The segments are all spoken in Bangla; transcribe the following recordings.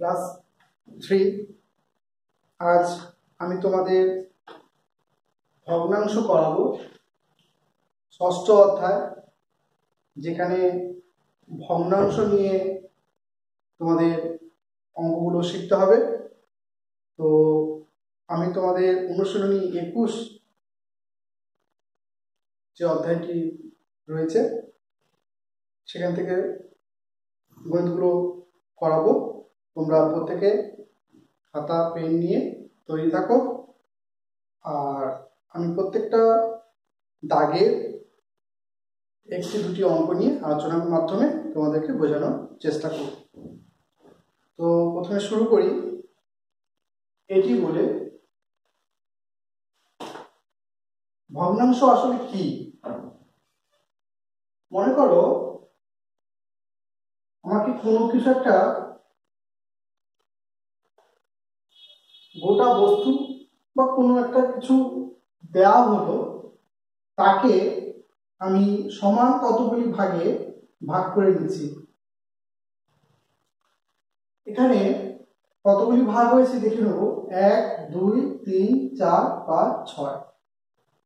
ক্লাস 3। আজ আমি তোমাদের ভগ্নাংশ করাবো ষষ্ঠ অধ্যায়, যেখানে ভগ্নাংশ নিয়ে তোমাদের অঙ্কগুলো শিখতে হবে। তো আমি তোমাদের অনুশীলনী 21 যে অধ্যায়টি রয়েছে সেখান থেকে গণিতগুলো করাবো। তোমরা প্রত্যেকে খাতা পেন নিয়ে তৈরি থাকো, আর আমি প্রত্যেকটা দাগের একটি দুটি অঙ্ক নিয়ে আলোচনার মাধ্যমে তোমাদেরকে বোঝানোর চেষ্টা করব। তো প্রথমে শুরু করি। এটি বলে ভগ্নাংশ আসলে কি? মনে করো আমাকে কোনো কিছু একটা গোটা বস্তু বা কোনো একটা কিছু দেওয়া হলো, তাকে আমি সমান কতগুলি ভাগে ভাগ করে নিচ্ছি। এখানে কতগুলি ভাগ হয়েছে দেখে নেব, 1 2 3 4 5 6।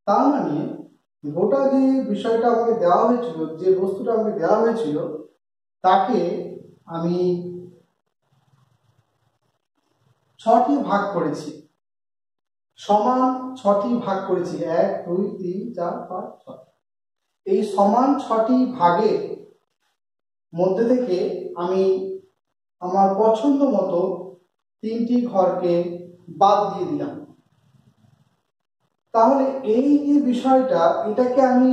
তার মানে গোটা যে বিষয়টা আমাকে দেওয়া হয়েছিল, যে বস্তুটা আমাকে দেওয়া হয়েছিল, তাকে আমি 6টি ভাগ করেছি, সমান 6টি ভাগ করেছি। 1 2 3 4 5 6। এই সমান 6টি ভাগের মধ্যে থেকে আমি আমার পছন্দ মতো 3টি ঘরকে বাদ দিয়ে দিলাম। তাহলে এই যে বিষয়টা, এটাকে আমি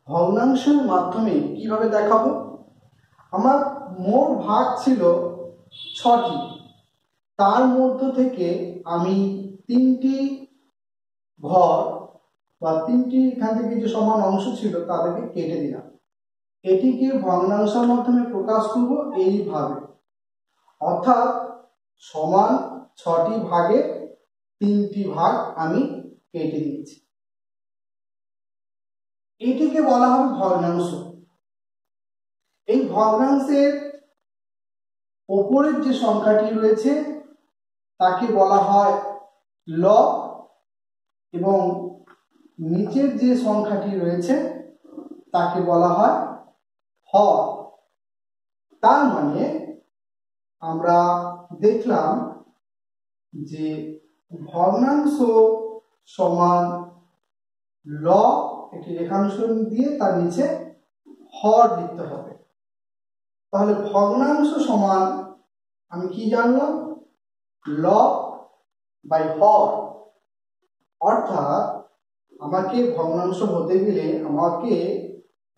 ভগ্নাংশের মাধ্যমে কিভাবে দেখাবো? আমার মোট ভাগ ছিল 6টি, তার মধ্য থেকে আমি 3টি ঘর বা 3টি এখান থেকে যে সমান অংশ ছিল তাদেরকে কেটে দিলাম। এটিকে ভগ্নাংশের মাধ্যমে প্রকাশ করব এইভাবে, অর্থাৎ সমান 6টি ভাগে 3টি ভাগ আমি কেটে দিয়েছি। এটিকে বলা হবে ভগ্নাংশ। এই ভগ্নাংশের উপরের যে সংখ্যাটি রয়েছে তাকে বলা হয় লব, এবং নিচের যে সংখ্যাটি রয়েছে তাকে বলা হয় হর। তার মানে আমরা দেখলাম যে ভগ্নাংশ সমান লব, একটি রেখাংশ দিয়ে তার নিচে হর লিখতে হবে। তাহলে ভগ্নাংশ সমান আমি কি জানলাম? লব বাই হর। অর্থাৎ আমাকে ভগ্নাংশ হতে গেলে আমাকে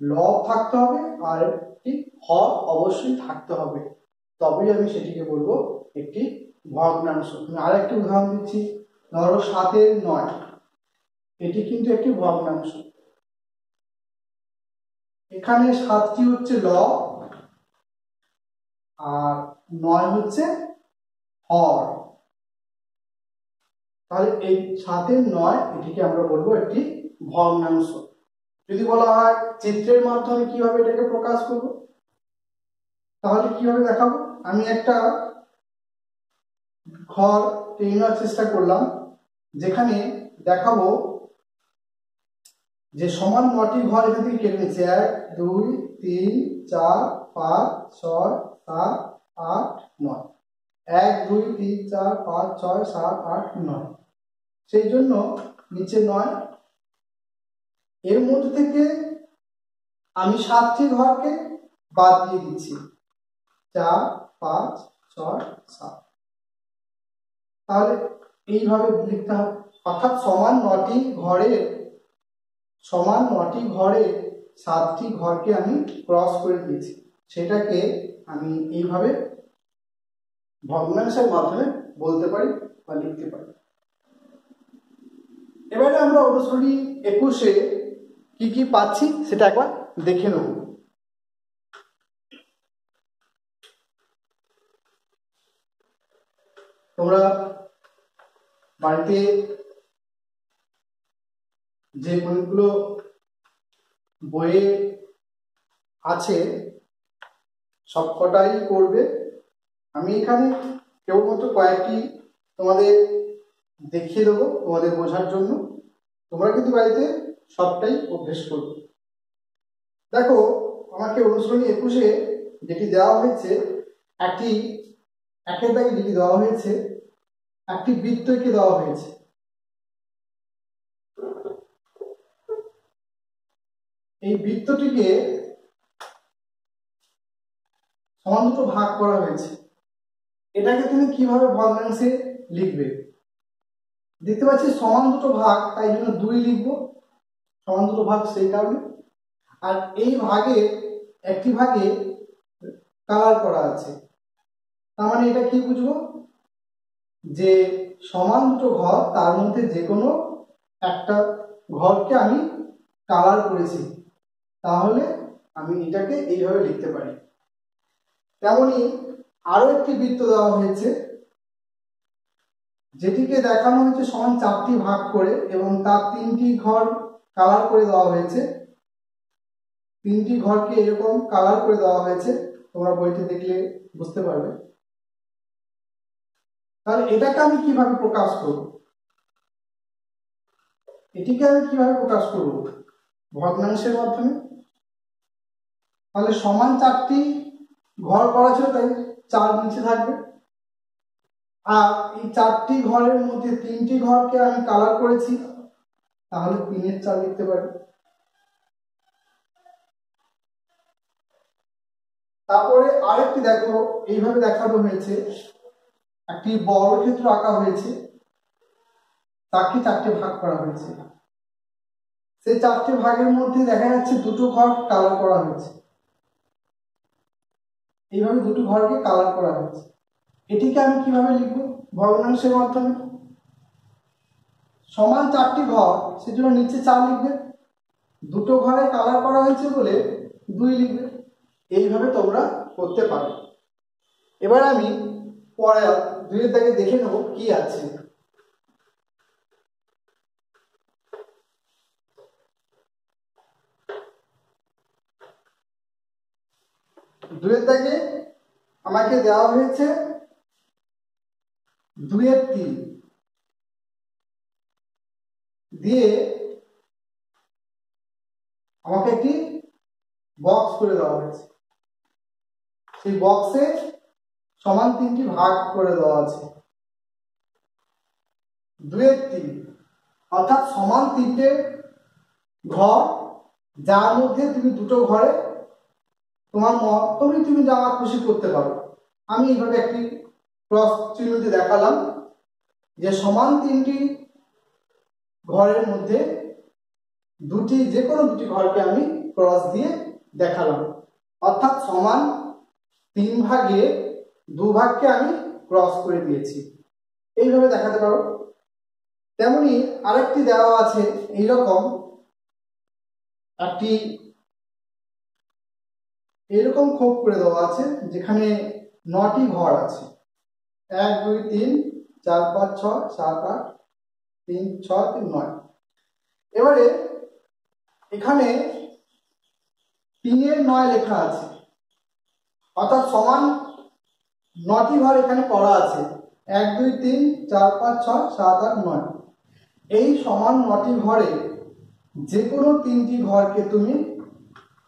লব থাকতে হবে আর একটি হর অবশ্যই থাকতে হবে, তবেই আমি সেটিকে বলবো একটি ভগ্নাংশ। আমি আরেকটি উদাহরণ দিচ্ছি। ধরো 7 এর 9, এটি কিন্তু একটি ভগ্নাংশ। এখানে 7টি হচ্ছে লব আর 9 হচ্ছে হর। তাহলে এই 7 এর 9 এটিকে আমরা বলবো একটি ভগ্নাংশ। যদি বলা হয় চিত্রের মাধ্যমে কিভাবে এটাকে প্রকাশ করব, তাহলে কিভাবে দেখাবো? আমি একটা ঘর টেনে নেওয়ার চেষ্টা করলাম, যেখানে দেখাবো যে সমান 9টি ঘর এখান থেকে কেটে নিচ্ছে। 1 2 3 4 5 6 7 8 9। 1 2 3 4 5 6 7 8 9, সেই জন্য নিচে 9। এর মধ্যে থেকে আমি 7টি ঘরকে বাদ দিয়ে দিচ্ছি, 4 5 6 7। তাহলে এইভাবে লিখতে হবে, অর্থাৎ সমান 9টি ঘরে 7টি ঘরকে আমি ক্রস করে দিয়েছি। সেটাকে আমি এইভাবে ভগ্নাংশের মাধ্যমে বলতে পারি বা লিখতে পারি। এবারে আমরা অনুশীলনী 21-এ কি কি পাচ্ছি সেটা একবার দেখে নেব। তোমরা বাড়িতে যে গণিতগুলো বইয়ে আছে সবকটাই করবে, আমি এখানে কেবলমাত্র কয়েকটি তোমাদের দেখিয়ে দেবো তোমাদের বোঝার জন্য। তোমরা কিন্তু বাড়িতে সবটাই অভ্যেস করবে। দেখো, আমাকে অনুশীলনী 21-এ যেটি দেওয়া হয়েছে, একের দাগে যেটি দেওয়া হয়েছে, একটি বৃত্ত এঁকে দেওয়া হয়েছে। এই বৃত্তটিকে সমান দুটো ভাগ করা হয়েছে। এটাকে তুমি কিভাবে ভগ্নাংশে লিখবে? দেখতে পাচ্ছি সমান দুটো ভাগ, তাই জন্য 2 লিখবো, সমান দুটো ভাগ সেই কারণে। আর এই ভাগে একটি ভাগে কালার করা আছে, তার মানে এটা কি বুঝবো? যে সমান দুটো ঘর, তার মধ্যে যে কোনো একটা ঘরকে আমি কালার করেছি, তাহলে আমি এটাকে এইভাবে লিখতে পারি। তেমনি আরো একটি বৃত্ত দেওয়া হয়েছে, যেটিকে দেখানো হয়েছে সমান 4টি ভাগ করে, এবং তার 3টি ঘর কালার করে দেওয়া হয়েছে। 3টি ঘরকে এরকম কালার করে দেওয়া হয়েছে, তোমরা বইটি দেখলে বুঝতে পারবে। তাহলে এটাকে আমি কিভাবে প্রকাশ করব? এটিকে আমি কিভাবে প্রকাশ করব? ভগ্নাংশের মাধ্যমে। তাহলে সমান 4টি ঘর করা ছিল, তাই 4 নিচে থাকবে। আর এই 4টি ঘরের মধ্যে 3টি ঘরকে আমি কালার করেছি, তাহলে 3-এর 4 লিখতে পারি। তারপরে আরেকটি দেখো, এইভাবে দেখানো হয়েছে, একটি বর্গক্ষেত্র আঁকা হয়েছে, তাকে 4টে ভাগ করা হয়েছে। সেই 4টে ভাগের মধ্যে দেখা যাচ্ছে 2টো ঘর কালার করা হয়েছে। এইভাবে 2টো ঘরকে কালার করা হয়েছে। এটিকে আমি কিভাবে লিখবো? ভগ্নাংশের মাধ্যমে। সমান 4টি ঘর, সেজন্য নিচে 4 লিখবে, 2টো ঘরে কালার করা হয়েছে বলে 2 লিখবে। এইভাবে তোমরা করতে পারো। এবার আমি পরে 2-এর দাগে দেখে নেব কি আছে। দুয়ের দাগে আমাকে দেওয়া হয়েছে 2-3 দিয়ে আমাকে একটি বক্স করে দেওয়া হয়েছে। সেই বক্সে সমান 3টি ভাগ করে দেওয়া আছে। 2-3 অর্থাৎ সমান 3টে ঘর, যার মধ্যে তুমি 2টো ঘরে তোমার মতই তুমি যা খুশি করতে পারো। আমি এইভাবে একটি ক্রস চিহ্ন দিয়ে দেখালাম যে সমান 3টি ঘরের মধ্যে যে কোনো দুটি ঘরকে আমি ক্রস দিয়ে দেখালাম, অর্থাৎ সমান 3 ভাগে 2 ভাগকে আমি ক্রস করে দিয়েছি। এইভাবে দেখাতে পারো। তেমনি আরেকটি দেওয়া আছে, এইরকম একটি এরকম খোপ করে দেওয়া আছে, যেখানে 9টি ঘর আছে। 1 2 3 4 5 6 7 8 3 6 3 9। এবারে এখানে 3-এর 9 লেখা আছে, অর্থাৎ সমান 9টি ঘর এখানে করা আছে। 1 2 3 4 5 6 7 8 9। এই সমান 9টি ঘরে যে কোনো 3টি ঘরকে তুমি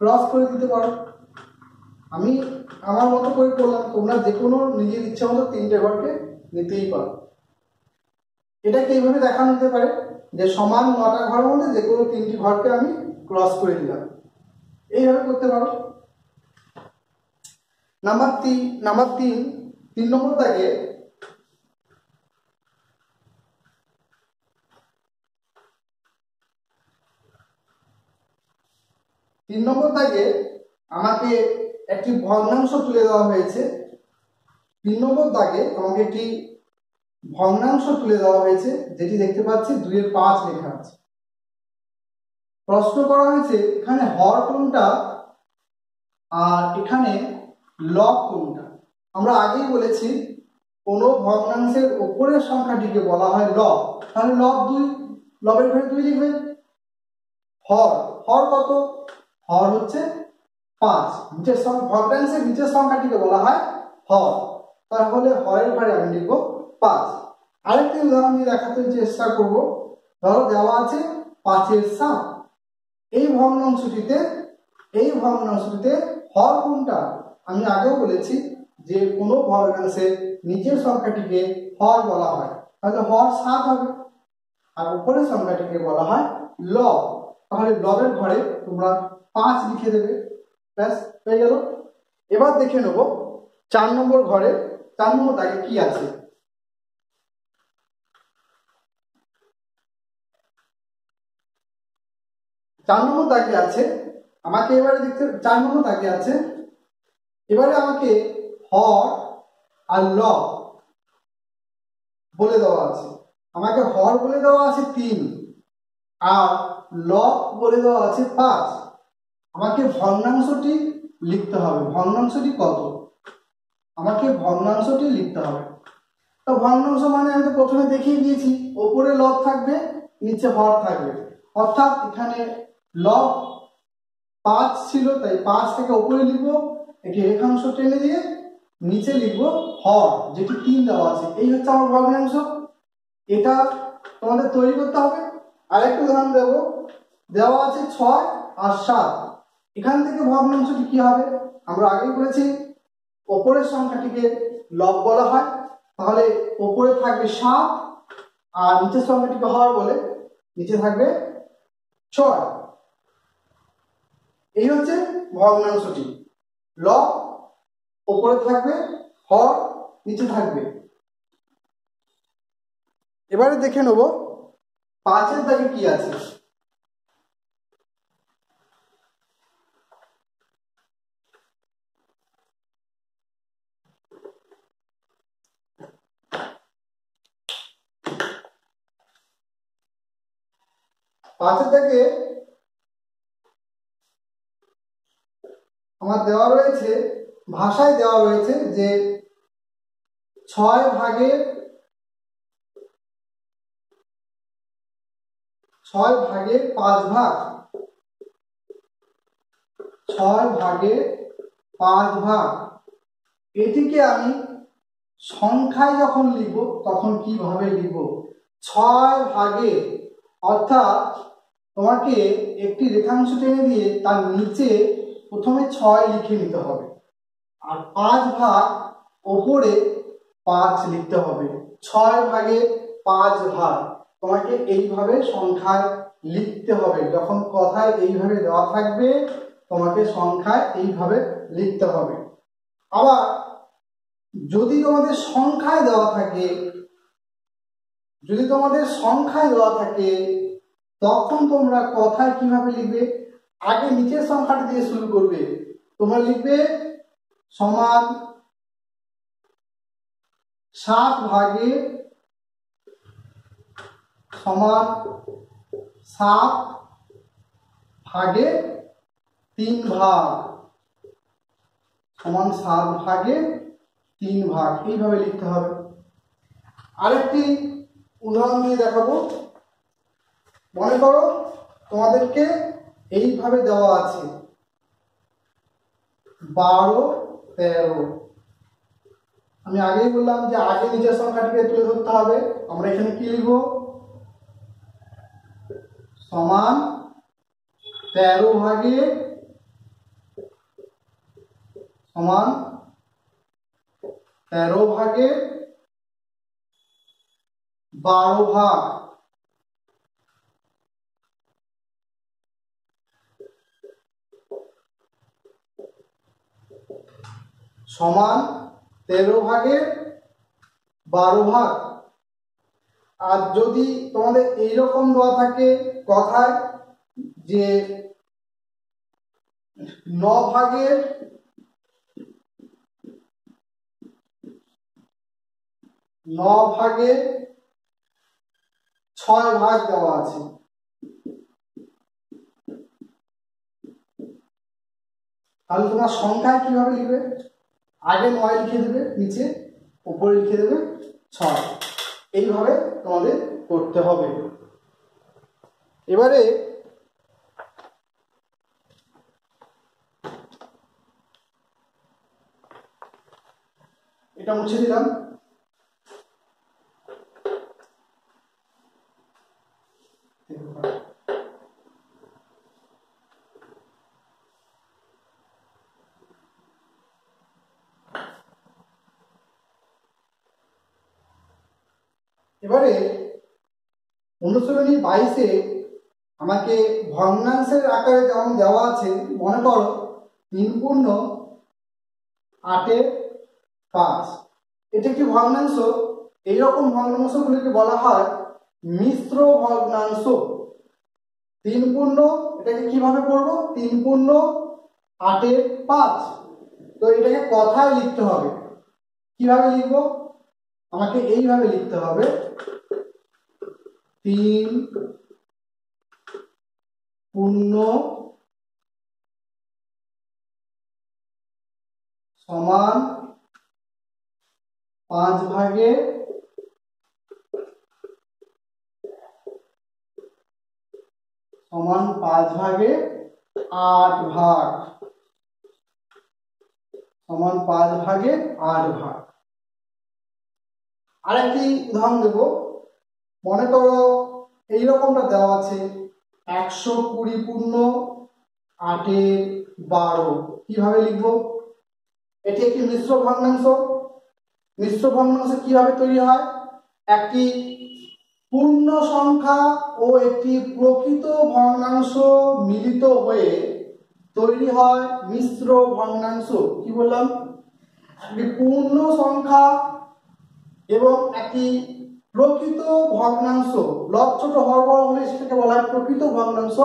ক্রস করে দিতে পারো। আমি আমার মতো করে করলাম, তোমরা যে কোনো নিজের ইচ্ছা মতো 3টে ঘরকে নিতেই পারো। এটাকে এইভাবে দেখানো যেতে পারে যে সমান 9টা ঘরের মধ্যে যে কোনো 3টি ঘরকে আমি ক্রস করে দিলাম। এইভাবে করতে পারো। নাম্বার 3 নম্বর দাগে আমাকে একটি ভগ্নাংশ তুলে দেওয়া হয়েছে। 3 নম্বর দাগে আমাকে একটি ভগ্নাংশ তুলে দেওয়া হয়েছে, যেটি দেখতে পাচ্ছি 2-এর 5 লেখা আছে। প্রশ্ন করা হয়েছে এখানে হর কোনটা আর এখানে লব কোনটা। আমরা আগেই বলেছি কোনো ভগ্নাংশের উপরের সংখ্যাটিকে বলা হয় লব। তাহলে লব 2, লবের ঘরে 2 লিখবে। হর কত? হর হচ্ছে 5। ভগ্নাংশের নিচের সংখ্যাটিকে বলা হয় হর। তাহলে হরের ঘরে আমি লিখব 5। আরেকটি উদাহরণ দিয়ে দেখাতে চেষ্টা করব। ধরো দেওয়া আছে 5-এর 7। এই ভগ্নাংশটিতে হর কোনটা? আমি আগেও বলেছি যে কোনো ভগ্নাংশের নিচের সংখ্যাটিকে হর বলা হয়, তাহলে হর 7 হবে। আর উপরের সংখ্যাটিকে বলা হয় লব। তাহলে লবের ঘরে তোমরা 5 লিখে দেবে, ব্যাস হয়ে গেল। এবার দেখে নেব 4 নম্বর ঘরে 4 নম্বর দাগে কি আছে। 4 নম্বর দাগে আছে, আমাকে এবারে দেখতে 4 নম্বর দাগে আছে, এবারে আমাকে হর আর লব বলে দেওয়া আছে। আমাকে হর বলে দেওয়া আছে 3 আর লব বলে দেওয়া আছে 5। আমাকে ভগ্নাংশটি লিখতে হবে। ভগ্নাংশটি কত? আমাকে ভগ্নাংশটি লিখতে হবে। তো ভগ্নাংশ মানে আমি তো প্রথমে দেখিয়ে দিয়েছি, ওপরে লব থাকবে, নিচে হর থাকবে। অর্থাৎ এখানে লব 5 ছিল, তাই 5 থেকে উপরে লিখবো, একটি রেখাংশ টেনে দিয়ে নিচে লিখবো হর, যেটি 3 দেওয়া আছে। এই হচ্ছে আমার ভগ্নাংশ। এটা তোমাদের তৈরি করতে হবে। আরেকটা উদাহরণ দেব। দেওয়া আছে 6 আর 7। এখান থেকে ভগ্নাংশটি কি হবে? আমরা আগেই বলেছি ওপরের সংখ্যাটিকে লব বলা হয়, তাহলে ওপরে থাকবে 7 আর নিচের সংখ্যাটিকে হর বলে নিচে থাকবে 6। এই হচ্ছে ভগ্নাংশটি। লব ওপরে থাকবে, হর নিচে থাকবে। এবারে দেখে নেব 5-এর দাগে কি আছে। 5-এর দাগে আমার দেওয়া রয়েছে, ভাষায় দেওয়া রয়েছে যে 6 ভাগের 5 ভাগ। 6 ভাগের 5 ভাগ। এটিকে আমি সংখ্যায় যখন লিখব তখন কিভাবে লিখব? 6 ভাগে, অর্থাৎ তোমাকে একটি রেখাংশ টেনে দিয়ে তার নিচে প্রথমে 6 লিখে নিতে হবে, আর 5 ভাগ ওপরে 5 লিখতে হবে। 6 ভাগে 5 ভাগ তোমাকে এইভাবে সংখ্যায় লিখতে হবে। যখন কথায় এইভাবে দেওয়া থাকবে তোমাকে সংখ্যায় এইভাবে লিখতে হবে। আবার যদি তোমাদের সংখ্যায় দেওয়া থাকে, তখন তোমরা কথায় কিভাবে লিখবে? আগে নিচের সংখ্যাটা দিয়ে শুরু করবে। তোমরা লিখবে সমান 7 ভাগে সমান 7 ভাগে 3 ভাগ, সমান 7 ভাগে 3 ভাগ, এইভাবে লিখতে হবে। আরেকটি উদাহরণ দিয়ে দেখাবো। মনে করো তোমাদেরকে এইভাবে দেওয়া আছে 12, 13। আমি আগেই বললাম যে আগে নিচের সংখ্যাটিকে তুলে ধরতে হবে। আমরা এখানে কি লিখব? সমান 13 ভাগে সমান 13 ভাগে 12 ভাগ, সমান 13 ভাগে 12 ভাগ। আর যদি তোমাদের এইরকম দেওয়া থাকে কথায় যে 9 ভাগে 6 ভাগ দেওয়া আছে, তাহলে তোমার সংখ্যায় কিভাবে লিখবে? আগে 9 লিখে দেবে, নিচে উপরে লিখে দেবে 6। এইভাবে তোমাদের করতে হবে। এবারে এটা মুছে দিলাম। এবারে অনুশীলনী 22-এ আমাকে ভগ্নাংশের আকারে যেমন দেওয়া আছে, মনে করো 3/8 এটি একটি ভগ্নাংশ। এইরকম ভগ্নাংশগুলিকে বলা হয় মিশ্র ভগ্নাংশ। 3 এটাকে কিভাবে করব? 3/8। তো এটাকে কথায় লিখতে হবে। কিভাবে লিখব? আমাকে এইভাবে লিখতে হবে, 3 সমান 5/8 সমান 5/8 সমান 5/8। আরেকটি উদাহরণ দেব। মনে করো এইরকমটা দেওয়া আছে 120/8 কিভাবে লিখব? এটি একটি মিশ্র ভগ্নাংশ। মিশ্র ভগ্নাংশ কিভাবে তৈরি হয়? একটি পূর্ণ সংখ্যা ও একটি প্রকৃত ভগ্নাংশ মিলিত হয়ে তৈরি হয় মিশ্র ভগ্নাংশ। কি বললাম? একটি পূর্ণ সংখ্যা এবং একটি প্রকৃত ভগ্নাংশ, লব ছোট হর বড় হলে সেটাকে বলা হয় প্রকৃত ভগ্নাংশ।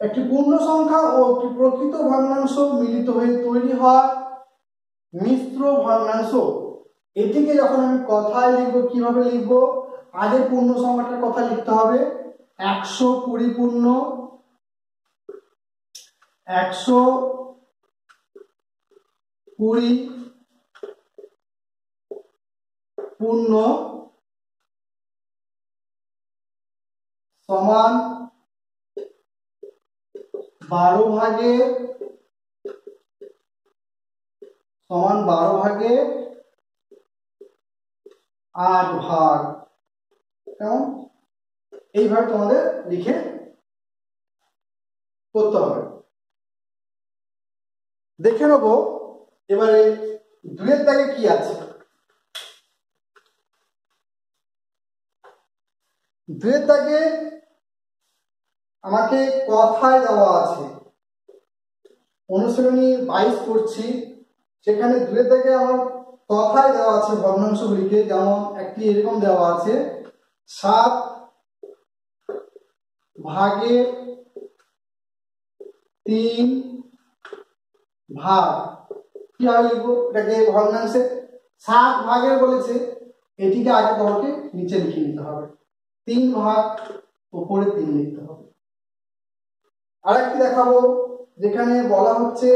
একটি পূর্ণ সংখ্যা ও একটি প্রকৃত ভগ্নাংশ মিলিত হয়ে তৈরি হয় মিশ্র ভগ্নাংশ। এটিকে যখন আমি কথায় লিখবো, কিভাবে লিখবো? আগে পূর্ণ সংখ্যাটার কথা লিখতে হবে, 120 পূর্ণ সমান 12/8 কেমন? এইভাবে তোমাদের লিখে করতে হবে। দেখে নেব এবারে 2-এর দাগে কি আছে। 2-এর দাগে আমাকে কথায় দেওয়া আছে। অনুশীলনী 22 করছি, সেখানে 2-এর দাগে আমার কথায় দেওয়া আছে ভগ্নাংশগুলিকে। যেমন একটি এরকম দেওয়া আছে 7/3 কিভাবে লিখবো? এটাকে ভগ্নাংশে 7 বলেছে, এটিকে আগে তোমাকে নিচে লিখে নিতে হবে, 3 উপরে 3 লিখতে হবে। আরেকটি দেখাবো, যেখানে বলা হচ্ছে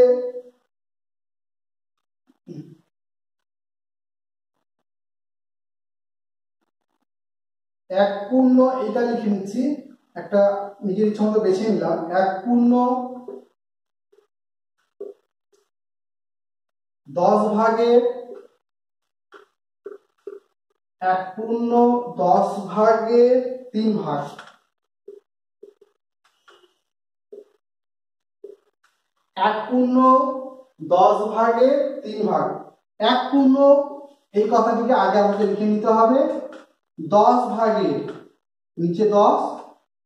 1 এটা লিখে নিচ্ছি, একটা নিজের ইচ্ছা মতো বেছে নিলাম। 1/10 1/10/3 1/10/3 এই কথাটিকে আগে আমাদের লিখে নিতে হবে 10 নিচে 10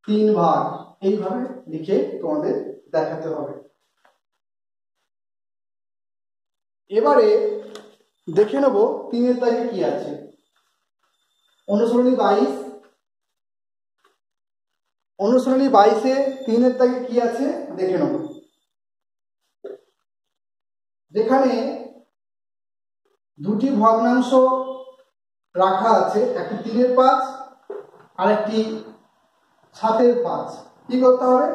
3 এইভাবে লিখে তোমাদের দেখাতে হবে। এবারে দেখে নেব 3-এর দাগে কি আছে। অনুশীলনী 22-এ 3-এর দাগে কি আছে দেখে নেব। যেখানে দুটি ভগ্নাংশ রাখা আছে, একটি 3/5 আর একটি 7/5। কি করতে হবে?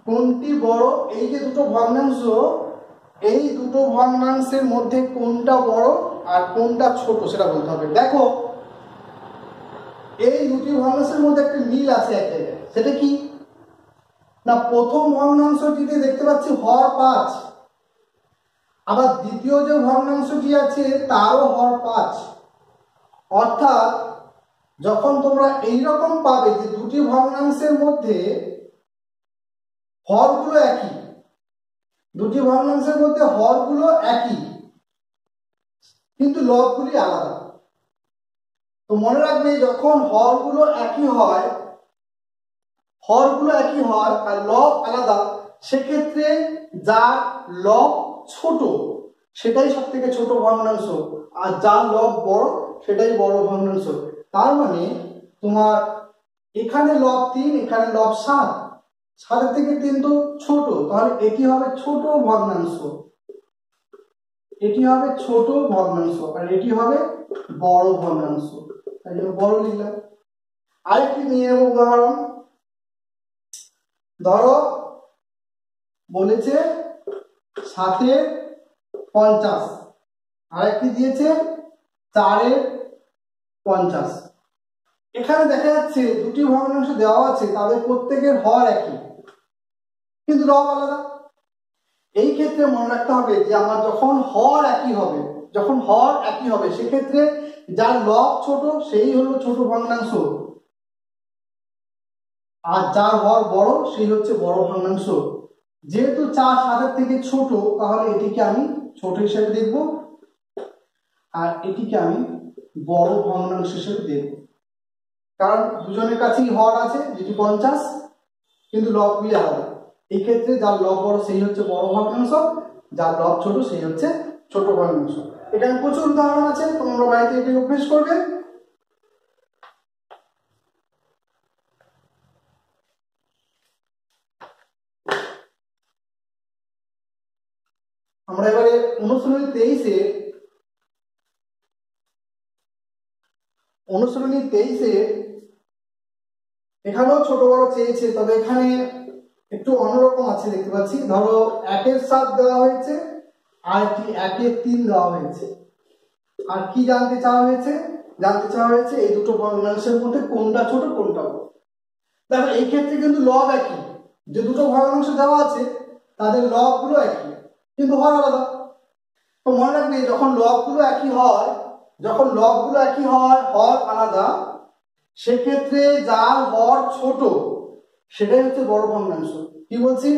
কোনটি বড়? এই যে দুটো ভগ্নাংশ, এই দুটো ভগ্নাংশের মধ্যে কোনটা বড় আর কোনটা ছোট সেটা বলতে হবে। দেখো এই দুটি ভগ্নাংশের মধ্যে একটা মিল আছে এক জায়গায়, সেটা কি না? প্রথম ভগ্নাংশটিতে দেখতে পাচ্ছি হর 5 আবার দ্বিতীয় যে ভগ্নাংশটি আছে তারও হর 5। অর্থাৎ যখন তোমরা এইরকম পাবে যে দুটি ভগ্নাংশের মধ্যে হরগুলো একই, দুটি ভগ্নাংশের মধ্যে হরগুলো একই কিন্তু লবগুলি আলাদা, তো মনে রাখবে যখন হরগুলো একই হয় আর লব আলাদা, সেক্ষেত্রে যার লব ছোট সেটাই সব থেকে ছোট ভগ্নাংশ, আর যার লব বড় সেটাই বড় ভগ্নাংশ। তার মানে তোমার এখানে লব 3, এখানে লব 7, 7 থেকে 3 তো ছোট, তাহলে এটি হবে ছোট ভগ্নাংশ, এটি হবে ছোট ভগ্নাংশ, আর এটি হবে বড় ভগ্নাংশ, তাই জন্য বড় লিখলাম। আরেকটি নিয়ে নেব উদাহরণ। ধরো বলেছে 7/50, আরেকটি দিয়েছে 4/50। এখানে দেখা যাচ্ছে দুটি ভগ্নাংশ দেওয়া আছে, তাদের প্রত্যেকের হর একই কিন্তু লব আলাদা। এই ক্ষেত্রে মনে রাখতে হবে যে আমার যখন হর একই হবে সেক্ষেত্রে যার লব ছোট সেই হলো ছোট ভগ্নাংশ, আর যার হর বড় সেই হচ্ছে বড় ভগ্নাংশ। যেহেতু 4 7 থেকে ছোট, তাহলে এটিকে আমি ছোট হিসেবে দেখব, আর এটিকে আমি বড় ভগ্নাংশ হিসেবে দেখব, কারণ দুজনের কাছেই হর আছে যেটি 50 কিন্তু লবগুলি আলাদা। এই ক্ষেত্রে যার লব বড় সেই হচ্ছে বড় ভগ্নাংশ, যার লব ছোট সেই হচ্ছে ছোট ভগ্নাংশ। এখানে প্রচুর উদাহরণ আছে, তোমরা বাড়িতে এটি অভ্যেস করবে। আমরা এবারে অনুশীলনী 23-এ এখানেও ছোট বড় চেয়েছে, তবে এখানে একটু অন্যরকম আছে দেখতে পাচ্ছি। ধরো 1/7 দেওয়া হয়েছে আর একটি 1/3 দেওয়া হয়েছে, আর কি জানতে চাওয়া হয়েছে এই দুটো ভগ্নাংশের মধ্যে কোনটা ছোট কোনটা বড়। দেখো এই ক্ষেত্রে কিন্তু লব একই, যে দুটো ভগ্নাংশ দেওয়া আছে তাদের লবগুলো একই কিন্তু হর আলাদা। তো মনে রাখবে যখন লবগুলো একই হয় হর আলাদা, সেক্ষেত্রে যার হর ছোট সেটাই হচ্ছে বড় ভগ্নাংশ। কি বলছি?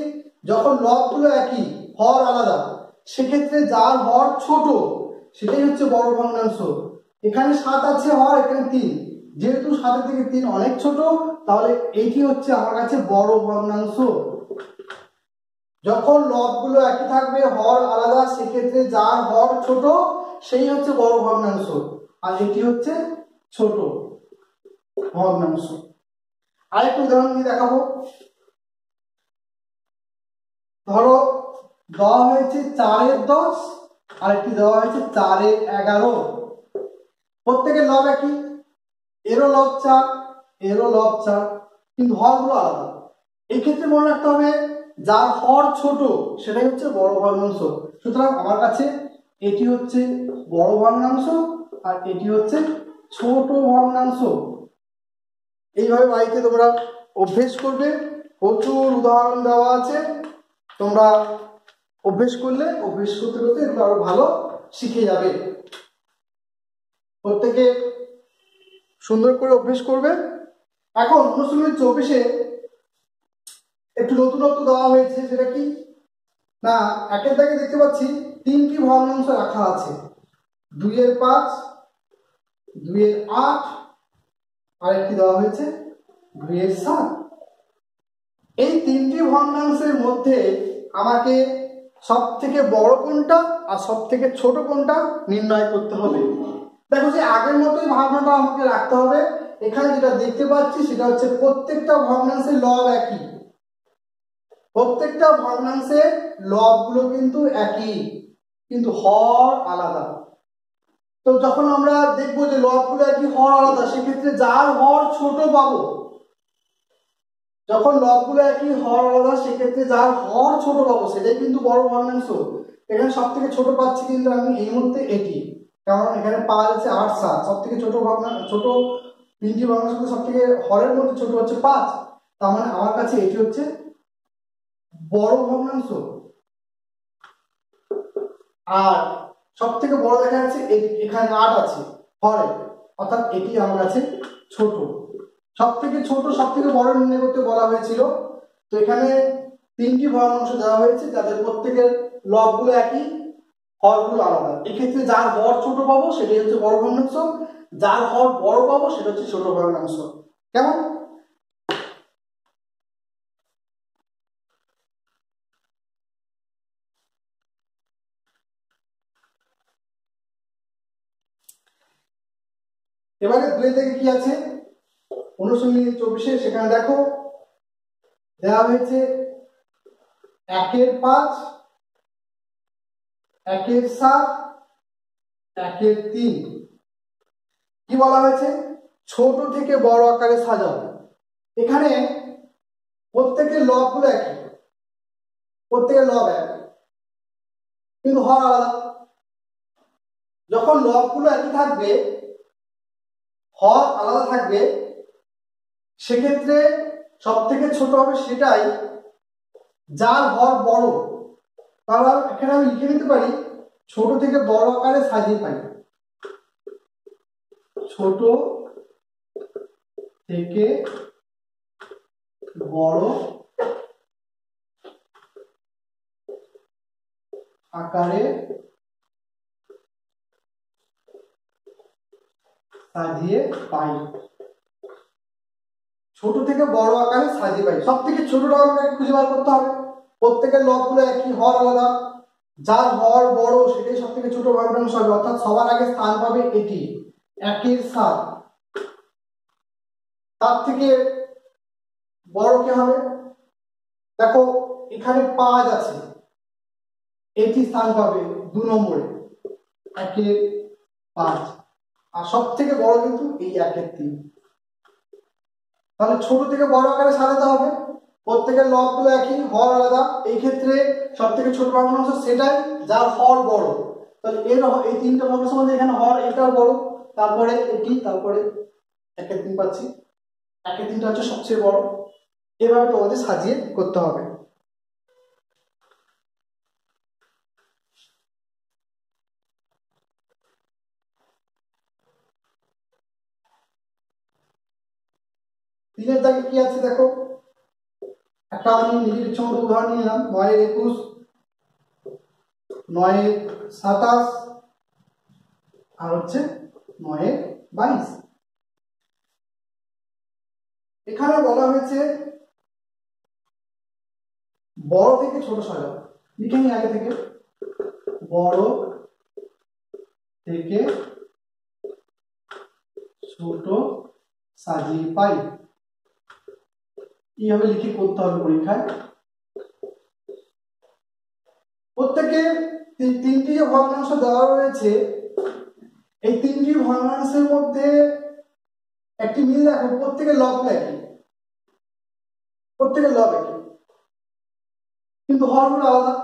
যখন লবগুলো একই হর আলাদা, সেক্ষেত্রে যার হর ছোট সেটাই হচ্ছে বড় ভগ্নাংশ। এখানে 7 আছে হর, এখানে 3, যেহেতু 7 থেকে 3 অনেক ছোট, তাহলে এইটি হচ্ছে আমার কাছে বড় ভগ্নাংশ। যখন লবগুলো একই থাকবে হর আলাদা, সেক্ষেত্রে যার হর ছোট সেই হচ্ছে বড় ভগ্নাংশ, আর এটি হচ্ছে ছোট ভগ্নাংশ। আরেকটু উদাহরণ দিয়ে দেখাবো। ধরো দেওয়া হয়েছে 4/10 আর একটি দেওয়া হয়েছে 4/11। প্রত্যেকের লব একই, এরও লব 4, এরও লব 4, কিন্তু হরগুলো আলাদা। এই ক্ষেত্রে মনে রাখতে হবে যার হর ছোট সেটাই হচ্ছে বড় ভগ্নাংশ। সুতরাং আমার কাছে এটি হচ্ছে বড় ভগ্নাংশ আর এটি হচ্ছে ছোট ভগ্নাংশ। এইভাবে বাড়িতে তোমরা অভ্যেস করবে, প্রচুর উদাহরণ দেওয়া আছে, তোমরা অভ্যেস করতে করতে এগুলো আরো ভালো শিখে যাবে। প্রত্যেকে সুন্দর করে অভ্যেস করবে। এখন অনুশীলনী 24-এ একটু নতুনত্ব দেওয়া হয়েছে, সেটা কি না, একের দাগে দেখতে পাচ্ছি 3টি ভগ্নাংশ রাখা আছে, 2/5, 2/8 আর একটি দেওয়া হয়েছে 2/7। এই 3টি ভগ্নাংশের মধ্যে আমাকে সব থেকে বড় কোনটা আর সব থেকে ছোট কোনটা নির্ণয় করতে হবে। দেখো যে আগের মতোই ভাবনাটা আমাকে রাখতে হবে। এখানে যেটা দেখতে পাচ্ছি সেটা হচ্ছে প্রত্যেকটা ভগ্নাংশের লব একই, প্রত্যেকটা ভগ্নাংশের লবগুলো কিন্তু একই কিন্তু হর আলাদা। তো যখন আমরা দেখবো যে লবগুলো একই হর আলাদা, সেক্ষেত্রে যার হর ছোট পাবো, যখন লবগুলো একই হর আলাদা সেক্ষেত্রে যার হর ছোট পাবো সেটাই কিন্তু বড় ভগ্নাংশ। এখানে সব থেকে ছোট পাচ্ছি কিন্তু আমি এই মুহূর্তে এটি, কারণ এখানে পাওয়া যাচ্ছে 8/7, সব থেকে ছোট 3টি ভগ্নাংশ সব থেকে হরের মধ্যে ছোট হচ্ছে 5, তার মানে আমার কাছে এটি হচ্ছে বড় ভগ্নাংশ। আর সব থেকে বড় দেখা যাচ্ছে এখানে 8 আছে হরে, অর্থাৎ এটি আমার কাছে ছোট। সব থেকে ছোট সব থেকে বড় নির্ণয় করতে বলা হয়েছিল। তো এখানে 3টি ভগ্নাংশ দেওয়া হয়েছে যাদের প্রত্যেকের লবগুলো একই, হরগুলো আলাদা। এক্ষেত্রে যার হর ছোট পাবো সেটাই হচ্ছে বড় ভগ্নাংশ, যার হর বড় পাবো সেটা হচ্ছে ছোট ভগ্নাংশ। কেমন? এবারে 2 থেকে কি আছে অনুশীলনী 24, সেখানে দেখো দেওয়া হয়েছে 1-এর 5, 1-এর 7, 1-এর 3। কি বলা হয়েছে? ছোট থেকে বড় আকারে সাজাও। এখানে প্রত্যেকের লবগুলো একই, প্রত্যেকের লব এক, কিন্তু হর আলাদা। যখন লবগুলো একই থাকবে, হর আলাদা থাকবে, সেক্ষেত্রে সব থেকে ছোট হবে সেটাই যার হর বড়। তাহলে এখানে আমি লিখে নিতে পারি ছোট থেকে বড় আকারে সাজিয়ে পাই, ছোট থেকে বড় আকারে সাজিয়ে পাই, ছোট থেকে বড় আকারে সাজিয়ে পাই। সব থেকে ছোটটা আমাকে খুঁজে বার করতে হবে। প্রত্যেকের লবগুলো একই, হর আলাদা, যার হর বড় সেটাই সব থেকে ছোট ভগ্নাংশ হবে, অর্থাৎ সবার আগে স্থান পাবে এটি 1-এর 7। তার থেকে বড় কে হবে? দেখো এখানে 5 আছে, এটি স্থান পাবে 2 নম্বরে 1-এর 5, আর সব থেকে বড় কিন্তু এই 1-এর 3। তাহলে ছোট থেকে বড় আকারে সাজাতে হবে, প্রত্যেকের লবগুলো একই, হর আলাদা। এই ক্ষেত্রে সব থেকে ছোট ভগ্নাংশ সেটাই যার হর বড়। তাহলে এই 3টে ভগ্নাংশের মধ্যে এখানে হর এটাও বড়, তারপরে এটি, তারপরে 1-এর 3 পাচ্ছি। 1-এর 3টা হচ্ছে সবচেয়ে বড়। এভাবে তোমাদের সাজিয়ে করতে হবে। তিনের দাগে কি আছে দেখো, একটা আমি নিজের ইচ্ছা মতো উদাহরণ নিলাম, 9-এর 21, 9-এর 27, আর হচ্ছে 9-এর 22। এখানে বলা হয়েছে বড় থেকে ছোট সাজাও। লিখে নিই আগে থেকে, বড় থেকে ছোট সাজিয়ে পাই, এইভাবে লিখে করতে হবে পরীক্ষায়। প্রত্যেকে 3টি যে ভগ্নাংশ দেওয়া রয়েছে, এই 3টি ভগ্নাংশের মধ্যে একটি মিল দেখো, প্রত্যেকের লব একই, প্রত্যেকের লব একই, কিন্তু হরগুলো আলাদা।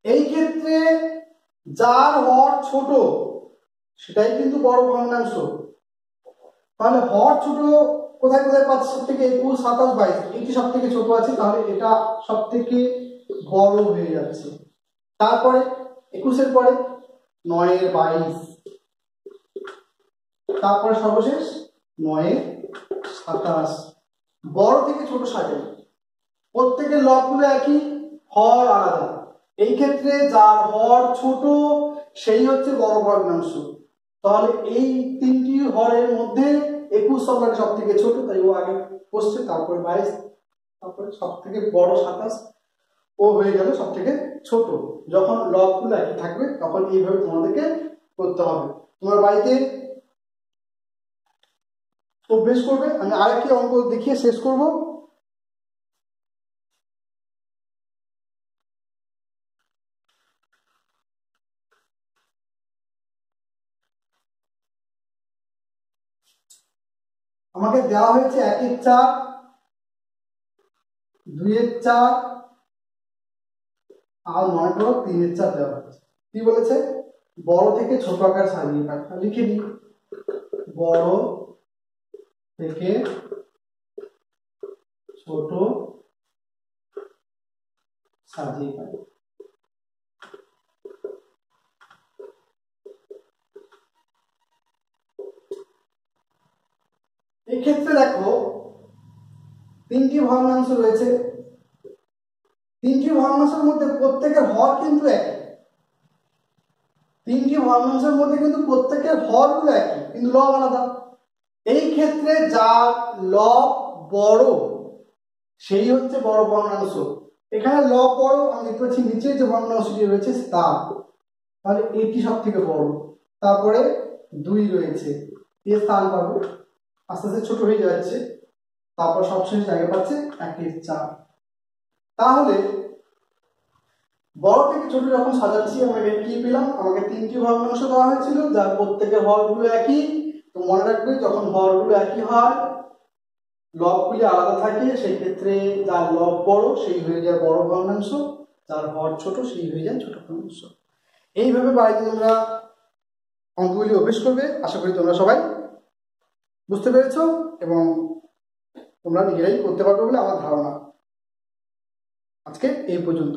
এই ক্ষেত্রে যার হর ছোট সেটাই কিন্তু বড় ভগ্নাংশ। তাহলে হর ছোট কোথায় কোথায় পাচ্ছি? সব থেকে 21, 27, 22, এটি সব থেকে ছোট আছে, তাহলে এটা সব থেকে বড় হয়ে যাচ্ছে। তারপরে 21-এর পরে 9-এর 22, তারপরে সর্বশেষ 9-এর 27। বড় থেকে ছোট সাজাই, প্রত্যেকের লবগুলো একই, হর আলাদা। এই ক্ষেত্রে যার হর ছোট সেই হচ্ছে বড় ভগ্নাংশ। তাহলে এই 3টি হরের মধ্যে 21 সংখ্যাটা সব থেকে ছোট, তাই ও আগে বসছে, তারপরে 22, তারপরে সব থেকে বড় 27, ও হয়ে গেল সব থেকে ছোট। যখন লবগুলো একই থাকবে তখন এইভাবে তোমাদেরকে করতে হবে। তোমার বাড়িতে অভ্যেস করবে। আমি আরেকটি অঙ্ক দেখিয়ে শেষ করব। আমাকে দেওয়া হয়েছে 1-এর 4, 2-এর 4, আর মনে করো 3-এর 4 দেওয়া হয়েছে। কি বলেছে? বড় থেকে ছোট আকার সাজিয়ে পাই। লিখে নিই, বড় থেকে ছোট সাজিয়ে পাই। এক্ষেত্রে দেখো তিনটি ভগ্নাংশ রয়েছে, তিনটি ভগ্নাংশের মধ্যে প্রত্যেকের হর কিন্তু একই, তিনটি ভগ্নাংশের মধ্যে কিন্তু প্রত্যেকের হরগুলো একই, কিন্তু লব আলাদা। এই ক্ষেত্রে যার লব বড় সেই হচ্ছে বড় ভগ্নাংশ। এখানে লব বড়, আমি দেখতে পাচ্ছি নিচে যে ভগ্নাংশটি রয়েছে তা, তাহলে এটি সব থেকে বড়, তারপরে 2 রয়েছে, এর স্থান পাবো, আস্তে আস্তে ছোট হয়ে যাচ্ছে, তারপর সবশেষ জায়গা পাচ্ছে 1/4। তাহলে বড় থেকে ছোট যখন সাজাচ্ছি আমাকে কি পেলাম, আমাকে তিনটি ভগ্নাংশ দেওয়া হয়েছিল যার প্রত্যেকের হরগুলো একই। তো মনে রাখবে যখন হরগুলো একই হয়, লবগুলি আলাদা থাকে, সেই ক্ষেত্রে যার লব বড় সেই হয়ে যায় বড় ভগ্নাংশ, যার হর ছোট সেই হয়ে যায় ছোট ভগ্নাংশ। এইভাবে বাড়িতে তোমরা অঙ্কগুলি অভ্যেস করবে। আশা করি তোমরা সবাই বুঝতে পেরেছ এবং তোমরা নিজেরাই করতে পারবে বলে আমার ধারণা। আজকে এই পর্যন্ত।